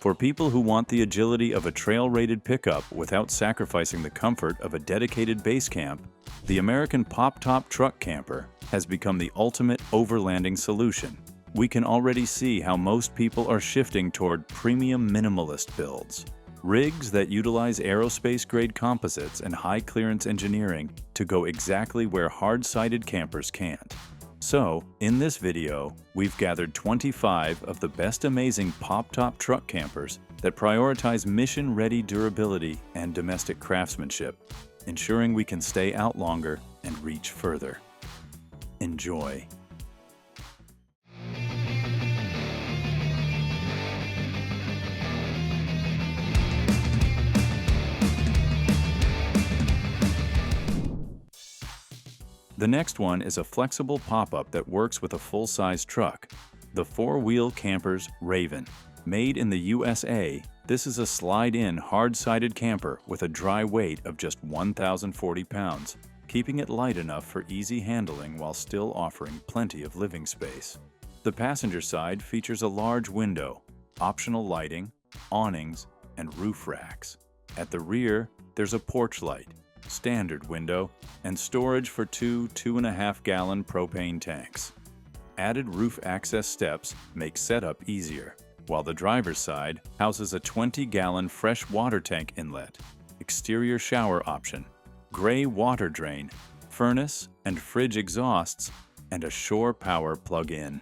For people who want the agility of a trail-rated pickup without sacrificing the comfort of a dedicated base camp, the American pop-top truck camper has become the ultimate overlanding solution. We can already see how most people are shifting toward premium minimalist builds. Rigs that utilize aerospace-grade composites and high-clearance engineering to go exactly where hard-sided campers can't. So, in this video, we've gathered 25 of the best amazing pop-top truck campers that prioritize mission-ready durability and domestic craftsmanship, ensuring we can stay out longer and reach further. Enjoy. The next one is a flexible pop-up that works with a full-size truck. The 4-wheel Campers Raven. Made in the USA, this is a slide-in hard-sided camper with a dry weight of just 1,040 pounds, keeping it light enough for easy handling while still offering plenty of living space. The passenger side features a large window, optional lighting, awnings, and roof racks. At the rear, there's a porch light, standard window, and storage for two 2.5-gallon propane tanks. Added roof access steps make setup easier, while the driver's side houses a 20-gallon fresh water tank inlet, exterior shower option, gray water drain, furnace and fridge exhausts, and a shore power plug-in.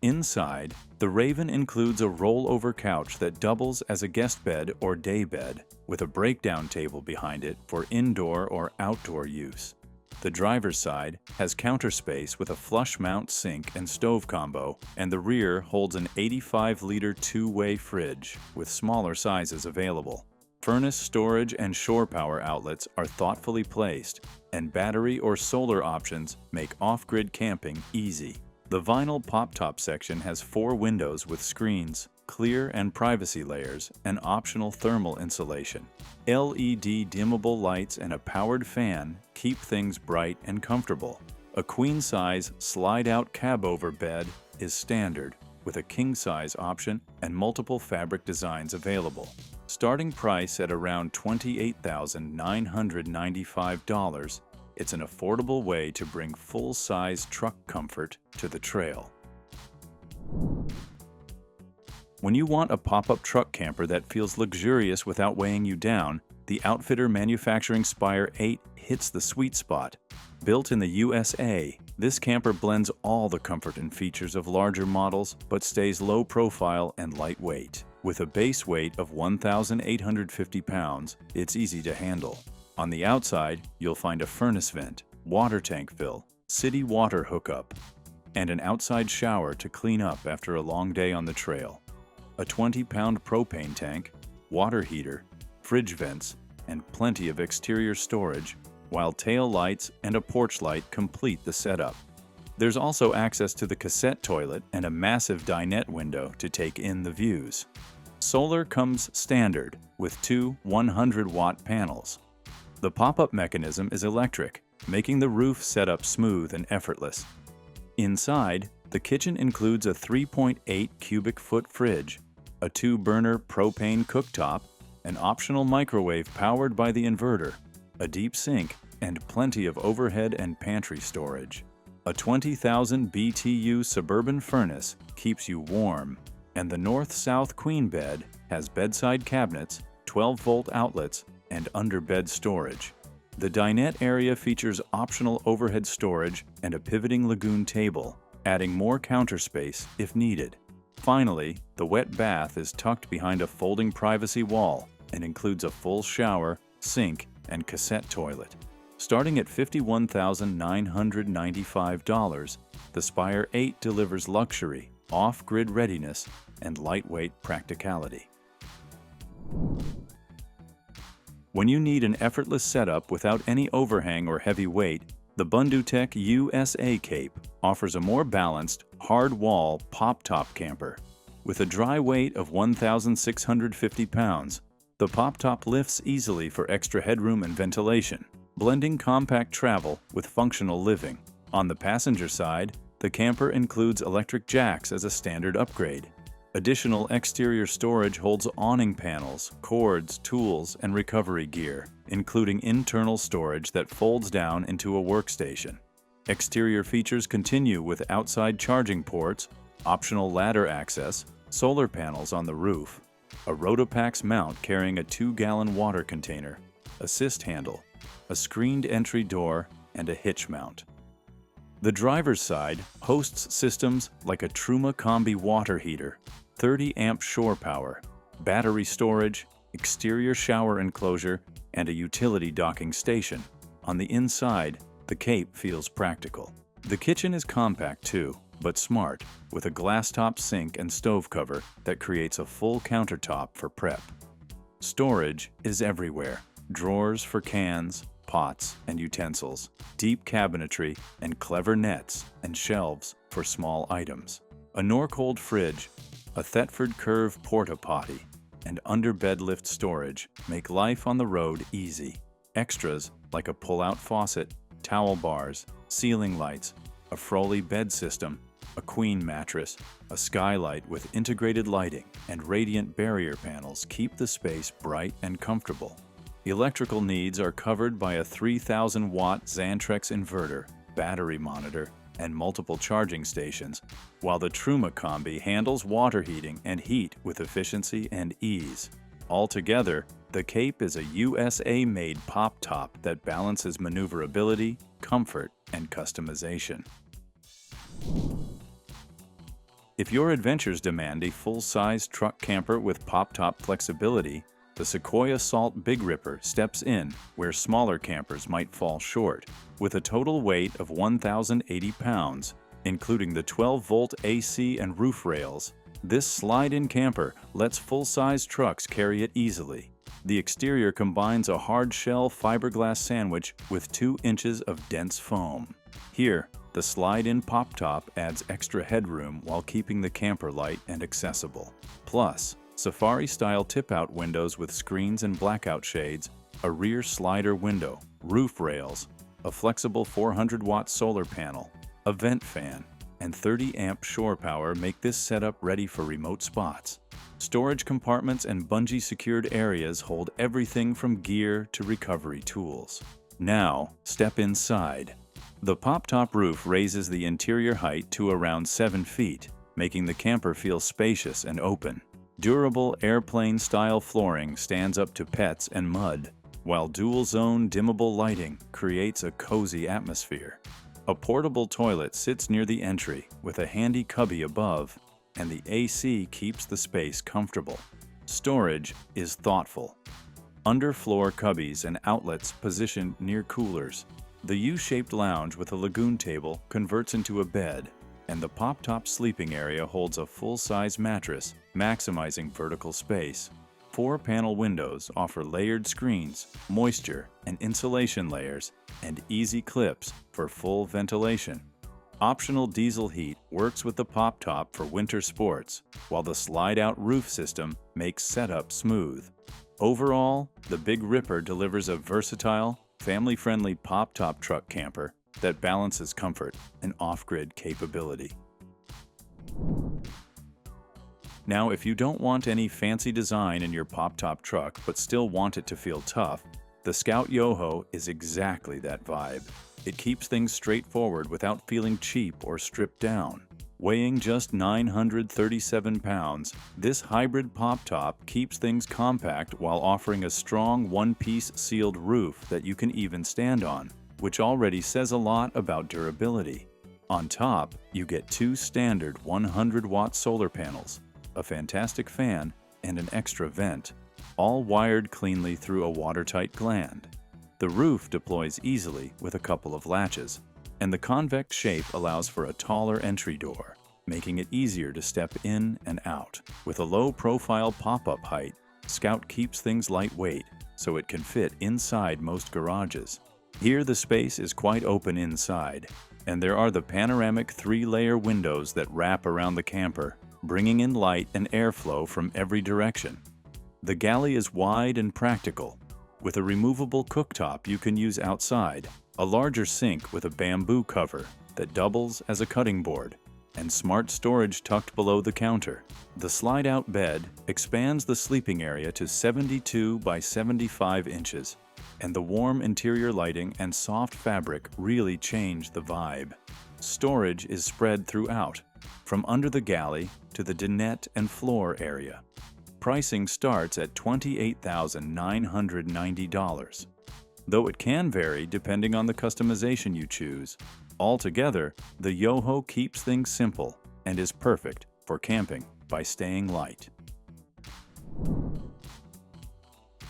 Inside, the Raven includes a rollover couch that doubles as a guest bed or day bed, with a breakdown table behind it for indoor or outdoor use. The driver's side has counter space with a flush mount sink and stove combo, and the rear holds an 85-liter two-way fridge with smaller sizes available. Furnace storage and shore power outlets are thoughtfully placed, and battery or solar options make off-grid camping easy. The vinyl pop-top section has 4 windows with screens, clear and privacy layers, and optional thermal insulation. LED dimmable lights and a powered fan keep things bright and comfortable. A queen-size slide-out cab-over bed is standard, with a king-size option and multiple fabric designs available. Starting price at around $28,995, it's an affordable way to bring full-size truck comfort to the trail. When you want a pop-up truck camper that feels luxurious without weighing you down, the Outfitter Manufacturing Spire 8 hits the sweet spot. Built in the USA, this camper blends all the comfort and features of larger models but stays low profile and lightweight. With a base weight of 1,850 pounds, it's easy to handle. On the outside, you'll find a furnace vent, water tank fill, city water hookup, and an outside shower to clean up after a long day on the trail. A 20-pound propane tank, water heater, fridge vents, and plenty of exterior storage, while tail lights and a porch light complete the setup. There's also access to the cassette toilet and a massive dinette window to take in the views. Solar comes standard with 2 100-watt panels. The pop-up mechanism is electric, making the roof setup smooth and effortless. Inside, the kitchen includes a 3.8 cubic foot fridge, a 2-burner propane cooktop, an optional microwave powered by the inverter, a deep sink, and plenty of overhead and pantry storage. A 20,000 BTU suburban furnace keeps you warm, and the north-south queen bed has bedside cabinets, 12-volt outlets, and under-bed storage. The dinette area features optional overhead storage and a pivoting lagoon table, adding more counter space if needed. Finally, the wet bath is tucked behind a folding privacy wall and includes a full shower, sink, and cassette toilet. Starting at $51,995, the Spire 8 delivers luxury, off-grid readiness, and lightweight practicality. When you need an effortless setup without any overhang or heavy weight, the BundutecUSA Cape offers a more balanced, hard-wall pop-top camper. With a dry weight of 1,650 pounds, the pop-top lifts easily for extra headroom and ventilation, blending compact travel with functional living. On the passenger side, the camper includes electric jacks as a standard upgrade. Additional exterior storage holds awning panels, cords, tools, and recovery gear, including internal storage that folds down into a workstation. Exterior features continue with outside charging ports, optional ladder access, solar panels on the roof, a Rotopax mount carrying a 2-gallon water container, assist handle, a screened entry door, and a hitch mount. The driver's side hosts systems like a Truma Combi water heater, 30-amp shore power, battery storage, exterior shower enclosure, and a utility docking station. On the inside, the Cape feels practical. The kitchen is compact too, but smart, with a glass-top sink and stove cover that creates a full countertop for prep. Storage is everywhere. Drawers for cans, pots, and utensils, deep cabinetry, and clever nets and shelves for small items. A Norcold fridge, a Thetford Curve porta-potty, and under-bed lift storage make life on the road easy. Extras like a pull-out faucet, towel bars, ceiling lights, a Froley bed system, a queen mattress, a skylight with integrated lighting, and radiant barrier panels keep the space bright and comfortable. Electrical needs are covered by a 3,000-watt Xantrex inverter, battery monitor, and multiple charging stations, while the Truma Combi handles water heating and heat with efficiency and ease. Altogether, the Cape is a USA-made pop top that balances maneuverability, comfort, and customization. If your adventures demand a full-size truck camper with pop-top flexibility, the Sequoia Salt Big Ripper steps in where smaller campers might fall short. With a total weight of 1,080 pounds, including the 12-volt AC and roof rails, this slide-in camper lets full-size trucks carry it easily. The exterior combines a hard-shell fiberglass sandwich with 2 inches of dense foam. Here, the slide-in pop-top adds extra headroom while keeping the camper light and accessible. Plus, safari-style tip-out windows with screens and blackout shades, a rear slider window, roof rails, a flexible 400-watt solar panel, a vent fan, and 30-amp shore power make this setup ready for remote spots. Storage compartments and bungee-secured areas hold everything from gear to recovery tools. Now, step inside. The pop-top roof raises the interior height to around 7 feet, making the camper feel spacious and open. Durable airplane-style flooring stands up to pets and mud, while dual-zone dimmable lighting creates a cozy atmosphere. A portable toilet sits near the entry with a handy cubby above, and the AC keeps the space comfortable. Storage is thoughtful. Underfloor cubbies and outlets positioned near coolers. The U-shaped lounge with a lagoon table converts into a bed, and the pop-top sleeping area holds a full-size mattress, maximizing vertical space. 4-panel windows offer layered screens, moisture and insulation layers, and easy clips for full ventilation. Optional diesel heat works with the pop-top for winter sports, while the slide-out roof system makes setup smooth. Overall, the Big Ripper delivers a versatile, family-friendly pop-top truck camper that balances comfort and off-grid capability. Now, if you don't want any fancy design in your pop-top truck but still want it to feel tough, the Scout Yoho is exactly that vibe. It keeps things straightforward without feeling cheap or stripped down. Weighing just 937 pounds, this hybrid pop-top keeps things compact while offering a strong one-piece sealed roof that you can even stand on, which already says a lot about durability. On top, you get 2 standard 100-watt solar panels, a fantastic fan, and an extra vent, all wired cleanly through a watertight gland. The roof deploys easily with a couple of latches, and the convex shape allows for a taller entry door, making it easier to step in and out. With a low-profile pop-up height, Scout keeps things lightweight so it can fit inside most garages. Here the space is quite open inside, and there are the panoramic 3-layer windows that wrap around the camper, bringing in light and airflow from every direction. The galley is wide and practical, with a removable cooktop you can use outside, a larger sink with a bamboo cover that doubles as a cutting board, and smart storage tucked below the counter. The slide-out bed expands the sleeping area to 72 by 75 inches, and the warm interior lighting and soft fabric really change the vibe. Storage is spread throughout, from under the galley to the dinette and floor area. Pricing starts at $28,990, though it can vary depending on the customization you choose. Altogether, the Yoho keeps things simple and is perfect for camping by staying light.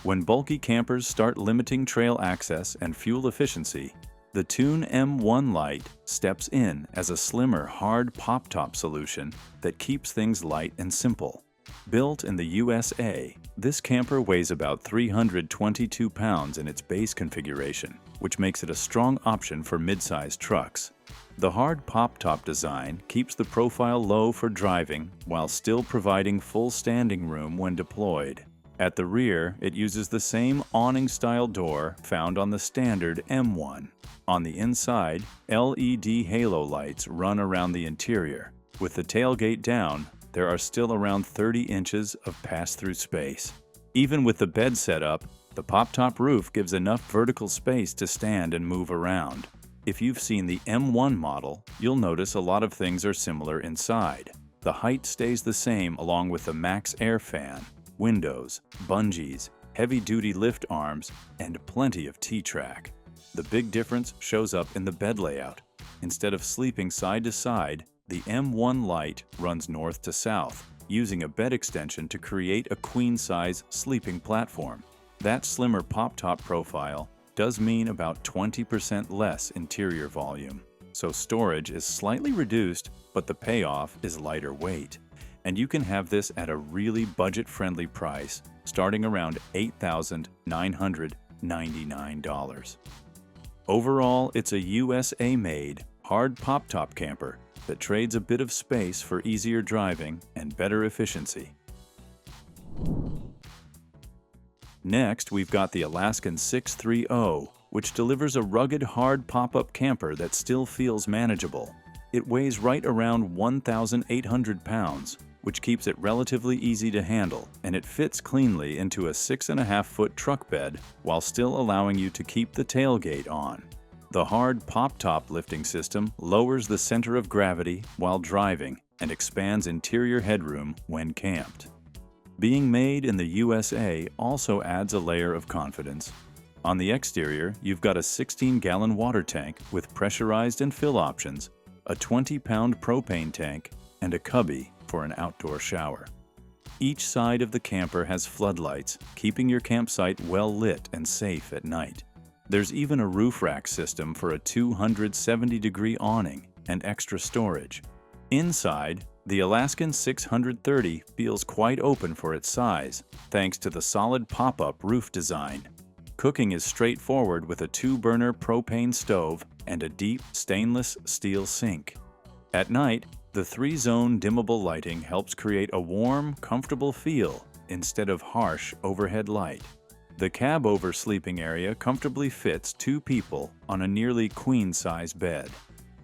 When bulky campers start limiting trail access and fuel efficiency, the Tune M1 Lite steps in as a slimmer, hard pop-top solution that keeps things light and simple. Built in the USA, this camper weighs about 322 pounds in its base configuration, which makes it a strong option for mid-sized trucks. The hard pop-top design keeps the profile low for driving while still providing full standing room when deployed. At the rear, it uses the same awning-style door found on the standard M1. On the inside, LED halo lights run around the interior. With the tailgate down, there are still around 30 inches of pass-through space. Even with the bed setup, the pop-top roof gives enough vertical space to stand and move around. If you've seen the M1 model, you'll notice a lot of things are similar inside. The height stays the same along with the max air fan, windows, bungees, heavy-duty lift arms, and plenty of T-track. The big difference shows up in the bed layout. Instead of sleeping side to side, the M1 Lite runs north to south, using a bed extension to create a queen-size sleeping platform. That slimmer pop-top profile does mean about 20% less interior volume, so storage is slightly reduced, but the payoff is lighter weight. And you can have this at a really budget-friendly price, starting around $8,999. Overall, it's a USA-made, hard pop-top camper that trades a bit of space for easier driving and better efficiency. Next, we've got the Alaskan 630, which delivers a rugged, hard pop-up camper that still feels manageable. It weighs right around 1,800 pounds, which keeps it relatively easy to handle, and it fits cleanly into a 6.5-foot truck bed while still allowing you to keep the tailgate on. The hard pop-top lifting system lowers the center of gravity while driving and expands interior headroom when camped. Being made in the USA also adds a layer of confidence. On the exterior, you've got a 16-gallon water tank with pressurized and fill options, a 20-pound propane tank, and a cubby for an outdoor shower. Each side of the camper has floodlights, keeping your campsite well lit and safe at night. There's even a roof rack system for a 270-degree awning and extra storage. Inside, the Alaskan 630 feels quite open for its size, thanks to the solid pop-up roof design. Cooking is straightforward with a 2-burner propane stove and a deep stainless steel sink. At night, the 3-zone dimmable lighting helps create a warm, comfortable feel instead of harsh overhead light. The cab-over sleeping area comfortably fits 2 people on a nearly queen-size bed.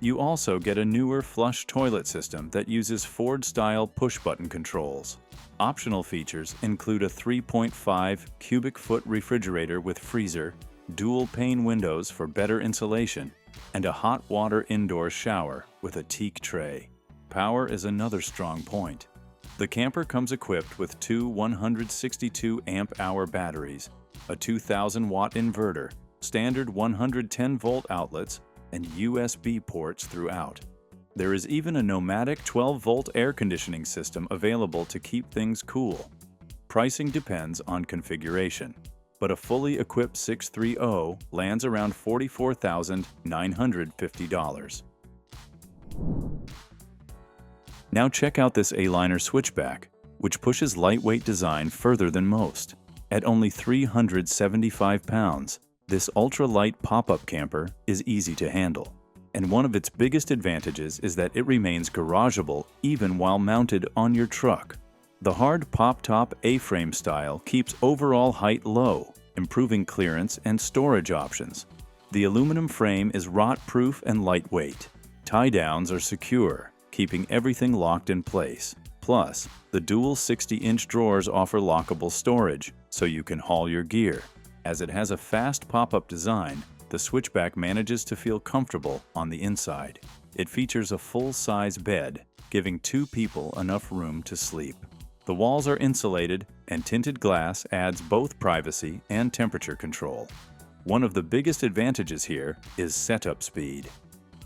You also get a newer flush toilet system that uses Ford-style push-button controls. Optional features include a 3.5 cubic foot refrigerator with freezer, dual-pane windows for better insulation, and a hot water indoor shower with a teak tray. Power is another strong point. The camper comes equipped with 2 162 amp-hour batteries, a 2,000-watt inverter, standard 110-volt outlets, and USB ports throughout. There is even a nomadic 12-volt air conditioning system available to keep things cool. Pricing depends on configuration, but a fully equipped 630 lands around $44,950. Now check out this Aliner Switchback, which pushes lightweight design further than most. At only 375 pounds, this ultra-light pop-up camper is easy to handle. And one of its biggest advantages is that it remains garageable even while mounted on your truck. The hard pop-top A-frame style keeps overall height low, improving clearance and storage options. The aluminum frame is rot-proof and lightweight. Tie-downs are secure, keeping everything locked in place. Plus, the dual 60-inch drawers offer lockable storage, so you can haul your gear. As it has a fast pop-up design, the Switchback manages to feel comfortable on the inside. It features a full-size bed, giving 2 people enough room to sleep. The walls are insulated, and tinted glass adds both privacy and temperature control. One of the biggest advantages here is setup speed.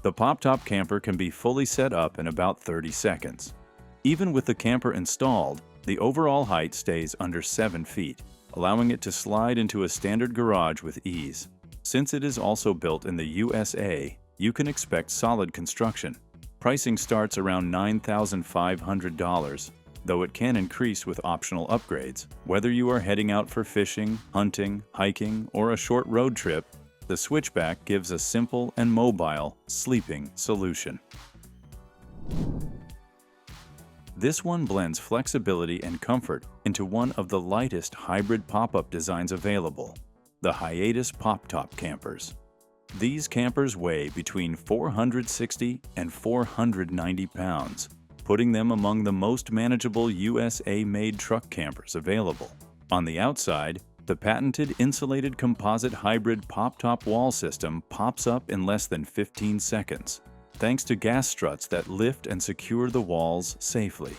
The pop-top camper can be fully set up in about 30 seconds. Even with the camper installed, the overall height stays under 7 feet, allowing it to slide into a standard garage with ease. Since it is also built in the USA, you can expect solid construction. Pricing starts around $9,500, though it can increase with optional upgrades. Whether you are heading out for fishing, hunting, hiking, or a short road trip, the Switchback gives a simple and mobile sleeping solution. This one blends flexibility and comfort into one of the lightest hybrid pop-up designs available, the Hiatus Pop-Top Campers. These campers weigh between 460 and 490 pounds, putting them among the most manageable USA-made truck campers available. On the outside, the patented insulated composite hybrid pop-top wall system pops up in less than 15 seconds, thanks to gas struts that lift and secure the walls safely.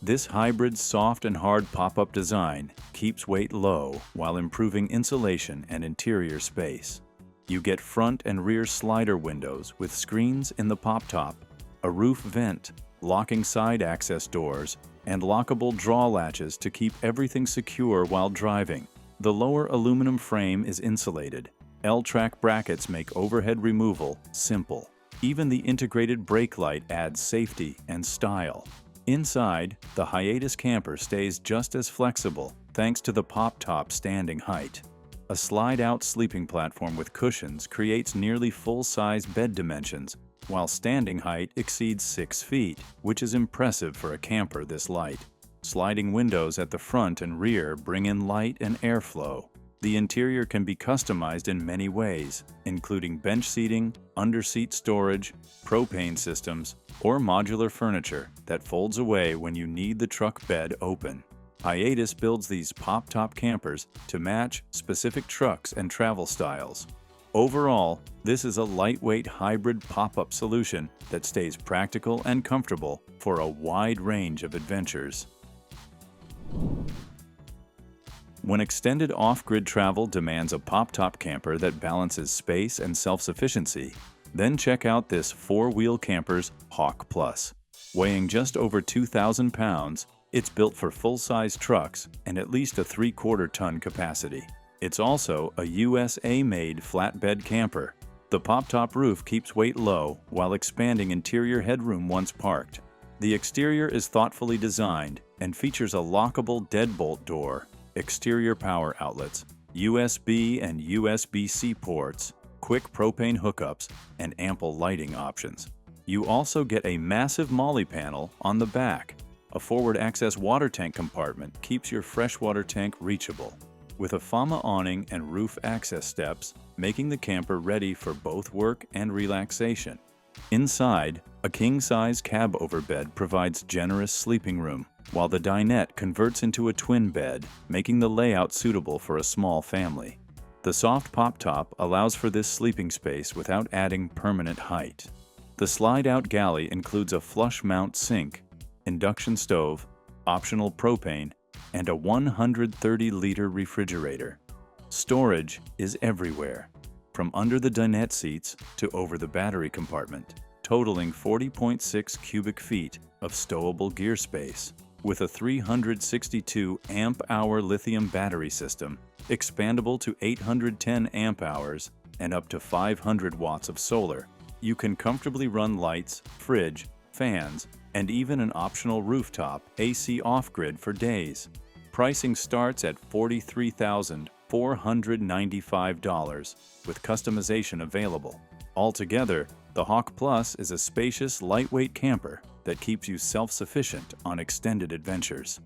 This hybrid soft and hard pop-up design keeps weight low while improving insulation and interior space. You get front and rear slider windows with screens in the pop-top, a roof vent, locking side access doors, and lockable draw latches to keep everything secure while driving. The lower aluminum frame is insulated. L-track brackets make overhead removal simple. Even the integrated brake light adds safety and style. Inside, the Hiatus camper stays just as flexible thanks to the pop-top standing height. A slide-out sleeping platform with cushions creates nearly full-size bed dimensions, while standing height exceeds 6 feet, which is impressive for a camper this light. Sliding windows at the front and rear bring in light and airflow. The interior can be customized in many ways, including bench seating, under-seat storage, propane systems, or modular furniture that folds away when you need the truck bed open. Hiatus builds these pop-top campers to match specific trucks and travel styles. Overall, this is a lightweight hybrid pop-up solution that stays practical and comfortable for a wide range of adventures. When extended off-grid travel demands a pop-top camper that balances space and self-sufficiency, then check out this 4-wheel camper's Hawk Plus. Weighing just over 2,000 pounds, it's built for full-size trucks and at least a 3/4-ton capacity. It's also a USA-made flatbed camper. The pop-top roof keeps weight low while expanding interior headroom once parked. The exterior is thoughtfully designed and features a lockable deadbolt door, exterior power outlets, USB and USB-C ports, quick propane hookups, and ample lighting options. You also get a massive molly panel on the back. A forward access water tank compartment keeps your freshwater tank reachable, with a FAMA awning and roof access steps, making the camper ready for both work and relaxation. Inside, a king-size cab overbed provides generous sleeping room, while the dinette converts into a twin bed, making the layout suitable for a small family. The soft pop-top allows for this sleeping space without adding permanent height. The slide-out galley includes a flush-mount sink, induction stove, optional propane, and a 130-liter refrigerator. Storage is everywhere, from under the dinette seats to over the battery compartment, totaling 40.6 cubic feet of stowable gear space. With a 362 amp-hour lithium battery system, expandable to 810 amp-hours and up to 500 watts of solar, you can comfortably run lights, fridge, fans, and even an optional rooftop AC off-grid for days. Pricing starts at $43,495 with customization available. Altogether, the Hawk Plus is a spacious, lightweight camper that keeps you self-sufficient on extended adventures.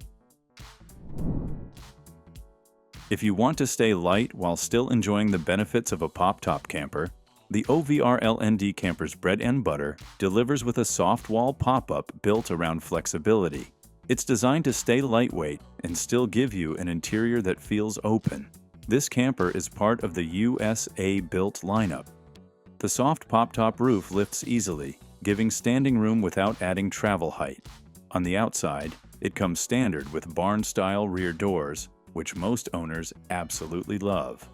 If you want to stay light while still enjoying the benefits of a pop-top camper, The OVRLND camper's bread and butter delivers with a soft wall pop-up built around flexibility. It's designed to stay lightweight and still give you an interior that feels open. This camper is part of the USA built lineup. The soft pop-top roof lifts easily, giving standing room without adding travel height. On the outside, it comes standard with barn-style rear doors, which most owners absolutely love.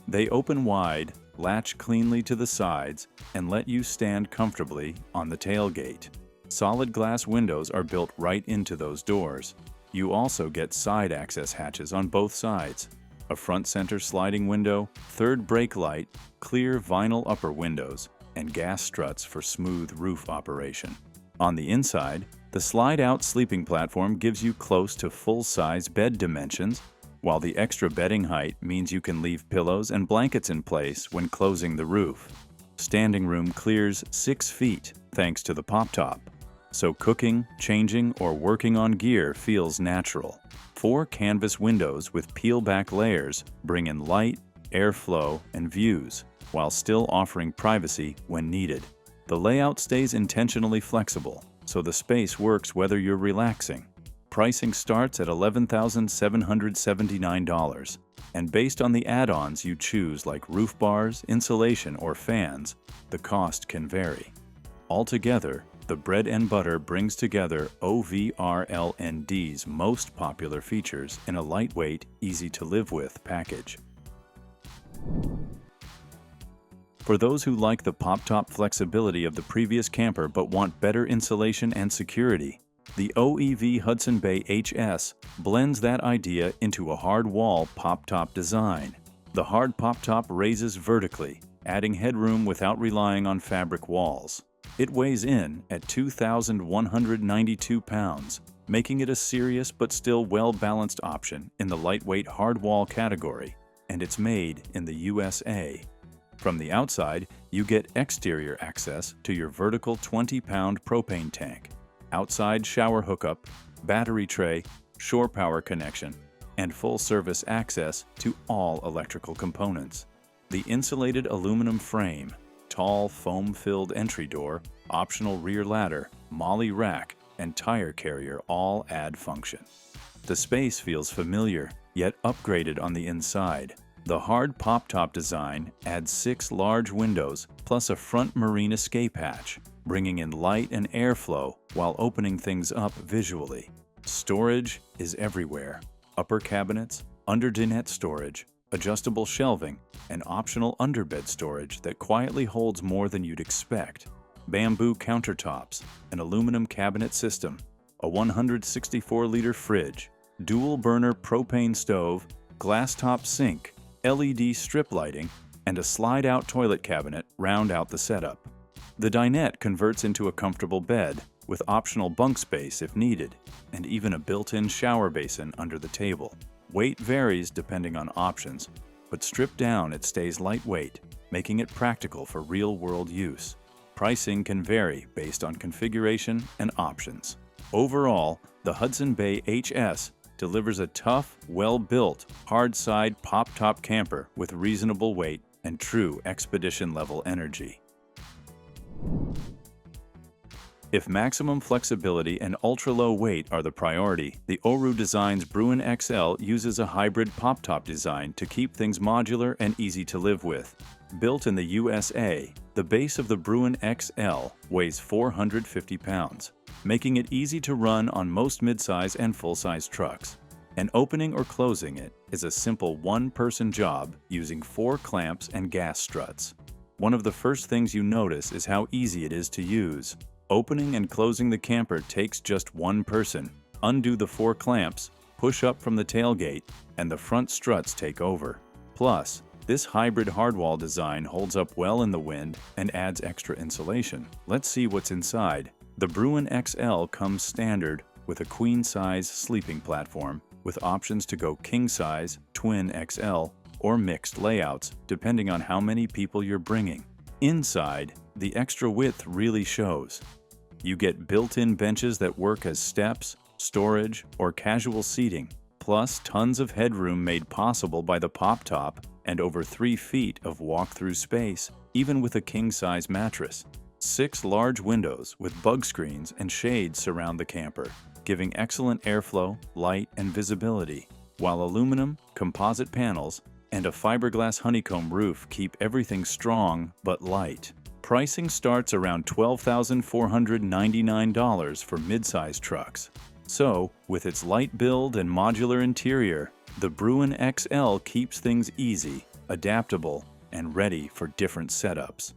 They open wide, latch cleanly to the sides, and let you stand comfortably on the tailgate. Solid glass windows are built right into those doors. You also get side access hatches on both sides, a front center sliding window, third brake light, clear vinyl upper windows, and gas struts for smooth roof operation. On the inside, the slide-out sleeping platform gives you close to full-size bed dimensions, while the extra bedding height means you can leave pillows and blankets in place when closing the roof. Standing room clears 6 feet thanks to the pop-top, so cooking, changing, or working on gear feels natural. 4 canvas windows with peel-back layers bring in light, airflow, and views, while still offering privacy when needed. The layout stays intentionally flexible, so the space works whether you're relaxing. Pricing starts at $11,779, and based on the add-ons you choose like roof bars, insulation, or fans, the cost can vary. Altogether, the bread and butter brings together OVRLND's most popular features in a lightweight, easy-to-live-with package. For those who like the pop-top flexibility of the previous camper but want better insulation and security, the OEV Hudson Bay HS blends that idea into a hard wall pop-top design. The hard pop-top raises vertically, adding headroom without relying on fabric walls. It weighs in at 2,192 pounds, making it a serious but still well-balanced option in the lightweight hard wall category, and it's made in the USA. From the outside, you get exterior access to your vertical 20-pound propane tank, outside shower hookup, battery tray, shore power connection, and full-service access to all electrical components. The insulated aluminum frame, tall foam-filled entry door, optional rear ladder, molly rack, and tire carrier all add function. The space feels familiar, yet upgraded on the inside. The hard pop-top design adds 6 large windows plus a front marine escape hatch, bringing in light and airflow while opening things up visually. Storage is everywhere. Upper cabinets, under dinette storage, adjustable shelving, and optional underbed storage that quietly holds more than you'd expect. Bamboo countertops, an aluminum cabinet system, a 164-liter fridge, dual-burner propane stove, glass-top sink, LED strip lighting, and a slide-out toilet cabinet round out the setup. The dinette converts into a comfortable bed, with optional bunk space if needed, and even a built-in shower basin under the table. Weight varies depending on options, but stripped down it stays lightweight, making it practical for real-world use. Pricing can vary based on configuration and options. Overall, the Hudson Bay HS delivers a tough, well-built, hard-side pop-top camper with reasonable weight and true expedition-level energy. If maximum flexibility and ultra-low weight are the priority, the Oru Design's Bruin XL uses a hybrid pop-top design to keep things modular and easy to live with. Built in the USA, the base of the Bruin XL weighs 450 pounds, making it easy to run on most midsize and full-size trucks. And opening or closing it is a simple one-person job using 4 clamps and gas struts. One of the first things you notice is how easy it is to use. Opening and closing the camper takes just one person. Undo the 4 clamps, push up from the tailgate, and the front struts take over. Plus, this hybrid hardwall design holds up well in the wind and adds extra insulation. Let's see what's inside. The Bruin XL comes standard with a queen-size sleeping platform, with options to go king-size, twin XL, or mixed layouts, depending on how many people you're bringing. Inside, the extra width really shows. You get built-in benches that work as steps, storage, or casual seating, plus tons of headroom made possible by the pop-top and over 3 feet of walk-through space even with a king-size mattress. 6 large windows with bug screens and shades surround the camper, giving excellent airflow, light, and visibility, while aluminum, composite panels, and a fiberglass honeycomb roof keep everything strong but light. Pricing starts around $12,499 for mid-size trucks. So, with its light build and modular interior, the Bruin XL keeps things easy, adaptable, and ready for different setups.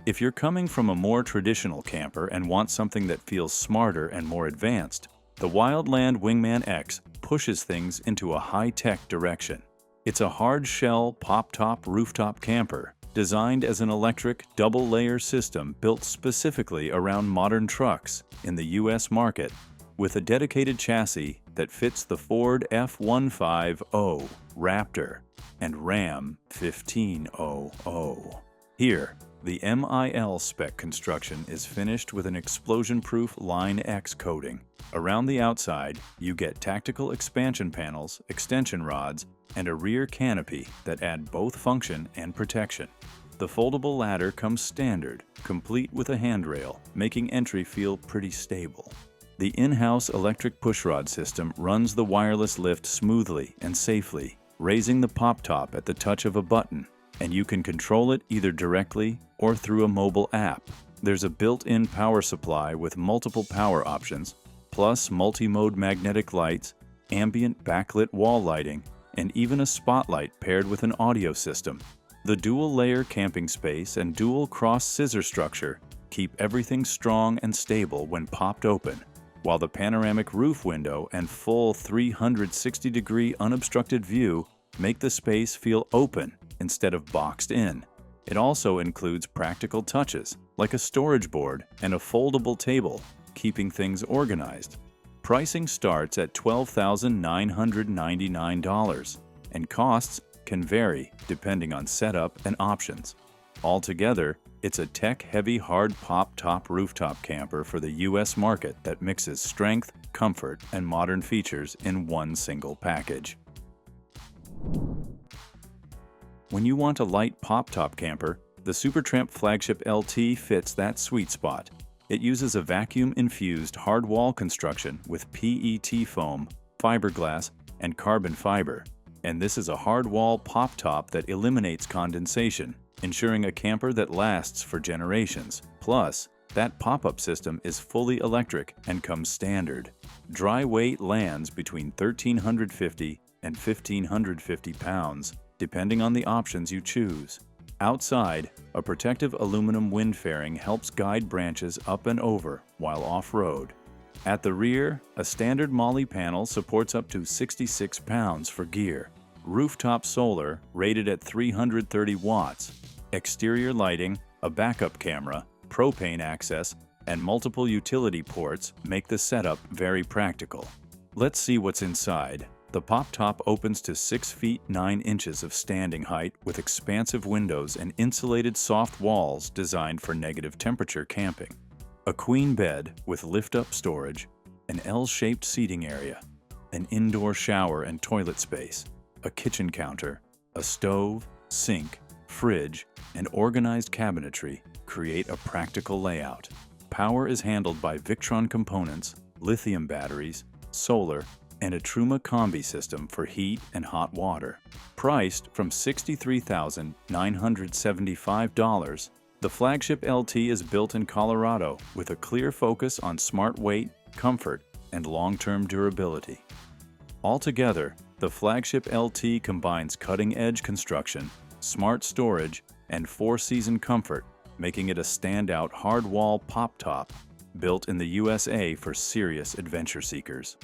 If you're coming from a more traditional camper and want something that feels smarter and more advanced, the Wildland Wingman X pushes things into a high-tech direction. It's a hard-shell, pop-top rooftop camper designed as an electric double-layer system built specifically around modern trucks in the U.S. market, with a dedicated chassis that fits the Ford F-150 Raptor and Ram 1500. Here, the MIL spec construction is finished with an explosion-proof Line X coating. Around the outside, you get tactical expansion panels, extension rods, and a rear canopy that add both function and protection. The foldable ladder comes standard, complete with a handrail, making entry feel pretty stable. The in-house electric pushrod system runs the wireless lift smoothly and safely, raising the pop top at the touch of a button, and you can control it either directly or through a mobile app. There's a built-in power supply with multiple power options, plus multi-mode magnetic lights, ambient backlit wall lighting, and even a spotlight paired with an audio system. The dual-layer camping space and dual cross-scissor structure keep everything strong and stable when popped open, while the panoramic roof window and full 360-degree unobstructed view make the space feel open instead of boxed in. It also includes practical touches, like a storage board and a foldable table, keeping things organized. Pricing starts at $12,999, and costs can vary depending on setup and options. Altogether, it's a tech-heavy hard pop-top rooftop camper for the U.S. market that mixes strength, comfort, and modern features in one single package. When you want a light pop-top camper, the Supertramp Flagship LT fits that sweet spot. It uses a vacuum-infused hard wall construction with PET foam, fiberglass, and carbon fiber. And this is a hard wall pop-top that eliminates condensation, ensuring a camper that lasts for generations. Plus, that pop-up system is fully electric and comes standard. Dry weight lands between 1,350 and 1,550 pounds, depending on the options you choose. Outside, a protective aluminum wind fairing helps guide branches up and over while off-road. At the rear, a standard MOLLE panel supports up to 66 pounds for gear. Rooftop solar rated at 330 watts. Exterior lighting, a backup camera, propane access, and multiple utility ports make the setup very practical. Let's see what's inside. The pop-top opens to 6 feet 9 inches of standing height with expansive windows and insulated soft walls designed for negative temperature camping. A queen bed with lift-up storage, an L-shaped seating area, an indoor shower and toilet space, a kitchen counter, a stove, sink, fridge, and organized cabinetry create a practical layout. Power is handled by Victron components, lithium batteries, solar, and a Truma combi system for heat and hot water. Priced from $63,975, the Flagship LT is built in Colorado with a clear focus on smart weight, comfort, and long-term durability. Altogether, the Flagship LT combines cutting-edge construction, smart storage, and 4-season comfort, making it a standout hard-wall pop-top built in the USA for serious adventure seekers.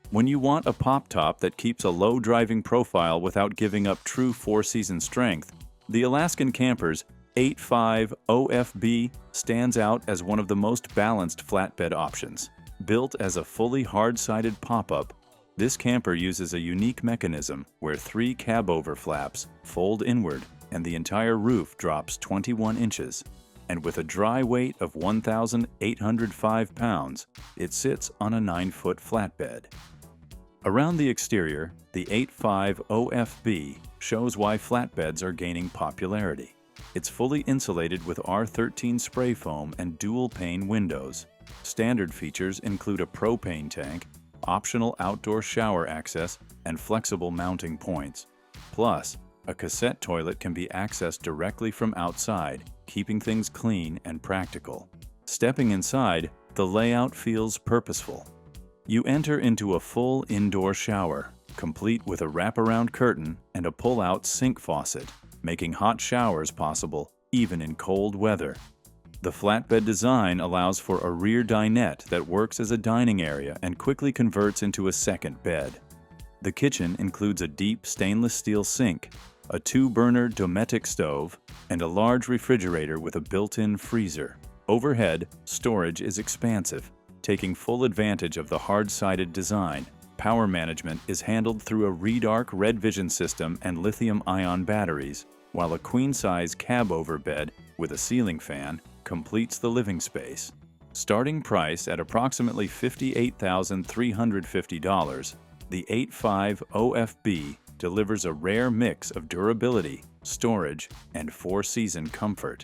When you want a pop-top that keeps a low driving profile without giving up true 4-season strength, the Alaskan Campers 8.5 OFB stands out as one of the most balanced flatbed options. Built as a fully hard-sided pop-up, this camper uses a unique mechanism where 3 cab-over flaps fold inward and the entire roof drops 21 inches. And with a dry weight of 1,805 pounds, it sits on a 9-foot flatbed. Around the exterior, the 8.5 OFB shows why flatbeds are gaining popularity. It's fully insulated with R13 spray foam and dual-pane windows. Standard features include a propane tank, optional outdoor shower access, and flexible mounting points. Plus, a cassette toilet can be accessed directly from outside, keeping things clean and practical. Stepping inside, the layout feels purposeful. You enter into a full indoor shower, complete with a wraparound curtain and a pull-out sink faucet, making hot showers possible even in cold weather. The flatbed design allows for a rear dinette that works as a dining area and quickly converts into a second bed. The kitchen includes a deep stainless steel sink, a 2-burner Dometic stove, and a large refrigerator with a built-in freezer. Overhead, storage is expansive, taking full advantage of the hard-sided design. Power management is handled through a redark red vision system and lithium-ion batteries, while a queen-size cab-over bed with a ceiling fan completes the living space. Starting price at approximately $58,350, the 8.5 OFB delivers a rare mix of durability, storage, and 4-season comfort.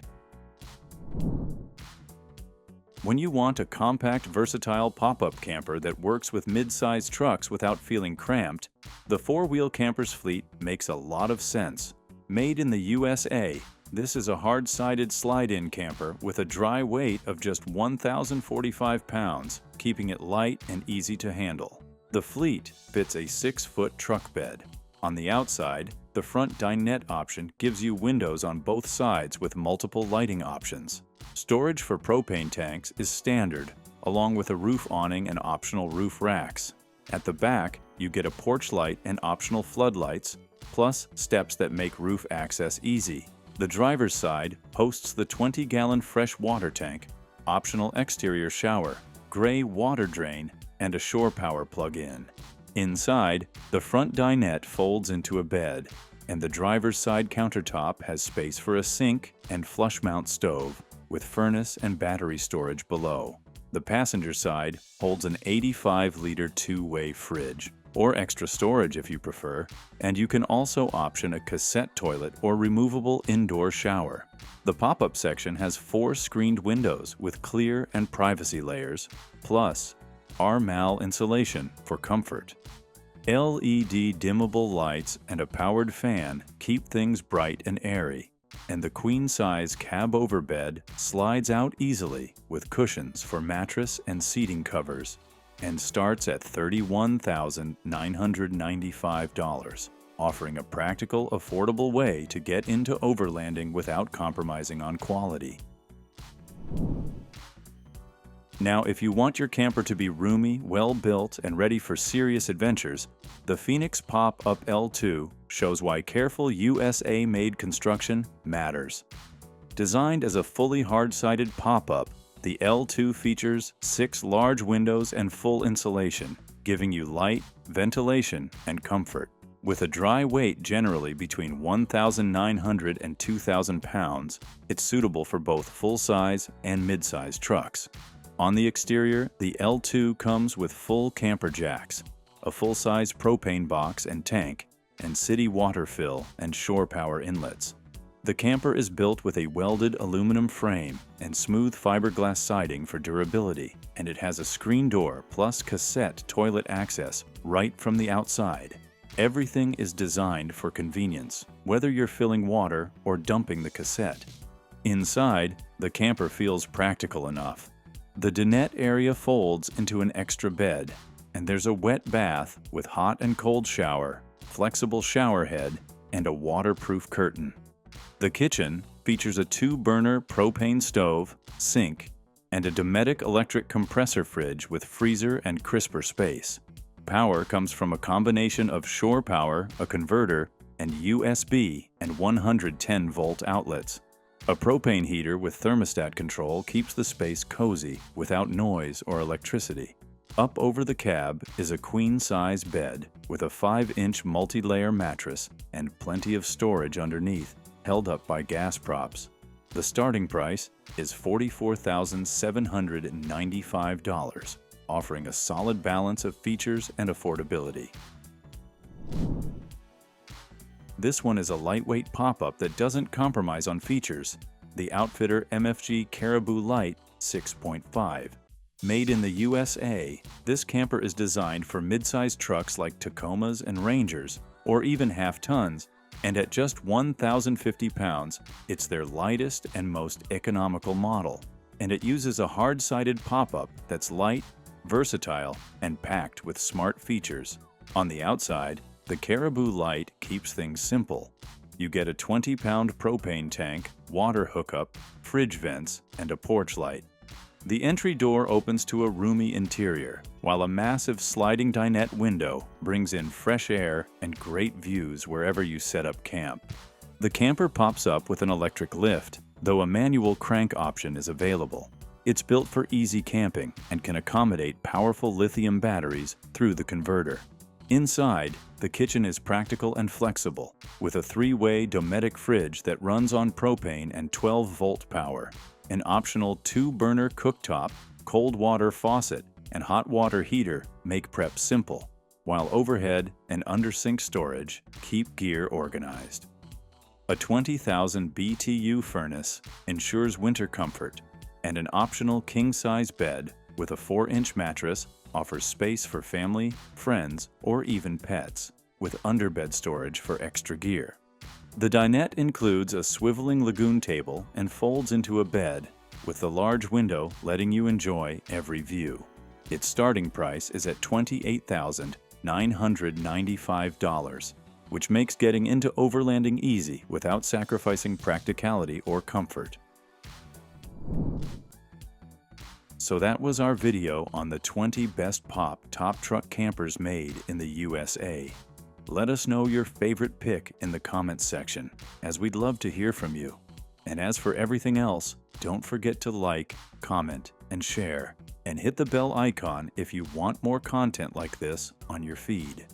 When you want a compact, versatile pop-up camper that works with mid-sized trucks without feeling cramped, the 4-wheel campers fleet makes a lot of sense. Made in the USA, this is a hard-sided slide-in camper with a dry weight of just 1,045 pounds, keeping it light and easy to handle. The fleet fits a 6-foot truck bed. On the outside, the front dinette option gives you windows on both sides with multiple lighting options. Storage for propane tanks is standard, along with a roof awning and optional roof racks. At the back, you get a porch light and optional floodlights, plus steps that make roof access easy. The driver's side hosts the 20-gallon fresh water tank, optional exterior shower, gray water drain, and a shore power plug-in. Inside, the front dinette folds into a bed, and the driver's side countertop has space for a sink and flush-mount stove, with furnace and battery storage below. The passenger side holds an 85-liter two-way fridge, or extra storage if you prefer, and you can also option a cassette toilet or removable indoor shower. The pop-up section has 4 screened windows with clear and privacy layers, plus RMAL insulation for comfort. LED dimmable lights and a powered fan keep things bright and airy, and the queen-size cab-over bed slides out easily with cushions for mattress and seating covers, and starts at $31,995, offering a practical, affordable way to get into overlanding without compromising on quality. Now, if you want your camper to be roomy, well-built, and ready for serious adventures, the Phoenix Pop-Up L2 shows why careful USA-made construction matters. Designed as a fully hard-sided pop-up, the L2 features 6 large windows and full insulation, giving you light, ventilation, and comfort. With a dry weight generally between 1,900 and 2,000 pounds, it's suitable for both full-size and mid-size trucks. On the exterior, the L2 comes with full camper jacks, a full-size propane box and tank, and city water fill and shore power inlets. The camper is built with a welded aluminum frame and smooth fiberglass siding for durability, and it has a screen door plus cassette toilet access right from the outside. Everything is designed for convenience, whether you're filling water or dumping the cassette. Inside, the camper feels practical enough. The dinette area folds into an extra bed, and there's a wet bath with hot and cold shower, flexible shower head, and a waterproof curtain. The kitchen features a 2-burner propane stove, sink, and a Dometic electric compressor fridge with freezer and crisper space. Power comes from a combination of shore power, a converter, and USB and 110-volt outlets. A propane heater with thermostat control keeps the space cozy without noise or electricity. Up over the cab is a queen-size bed with a 5-inch multi-layer mattress and plenty of storage underneath, held up by gas props. The starting price is $44,795, offering a solid balance of features and affordability. This one is a lightweight pop-up that doesn't compromise on features. The Outfitter Mfg Caribou Lite 6.5. Made in the USA, this camper is designed for mid-sized trucks like Tacomas and Rangers, or even half-tons, and at just 1,050 pounds, it's their lightest and most economical model. And it uses a hard-sided pop-up that's light, versatile, and packed with smart features. On the outside, the Caribou Lite keeps things simple. You get a 20-pound propane tank, water hookup, fridge vents, and a porch light. The entry door opens to a roomy interior, while a massive sliding dinette window brings in fresh air and great views wherever you set up camp. The camper pops up with an electric lift, though a manual crank option is available. It's built for easy camping and can accommodate powerful lithium batteries through the converter. Inside, the kitchen is practical and flexible, with a 3-way Dometic fridge that runs on propane and 12-volt power. An optional 2-burner cooktop, cold water faucet, and hot water heater make prep simple, while overhead and under-sink storage keep gear organized. A 20,000 BTU furnace ensures winter comfort, and an optional king-size bed with a 4-inch mattress offers space for family, friends, or even pets, with underbed storage for extra gear. The dinette includes a swiveling lagoon table and folds into a bed, with the large window letting you enjoy every view. Its starting price is at $28,995, which makes getting into overlanding easy without sacrificing practicality or comfort. So that was our video on the 20 best pop top truck campers made in the USA. Let us know your favorite pick in the comments section, as we'd love to hear from you. And as for everything else, don't forget to like, comment, and share, and hit the bell icon if you want more content like this on your feed.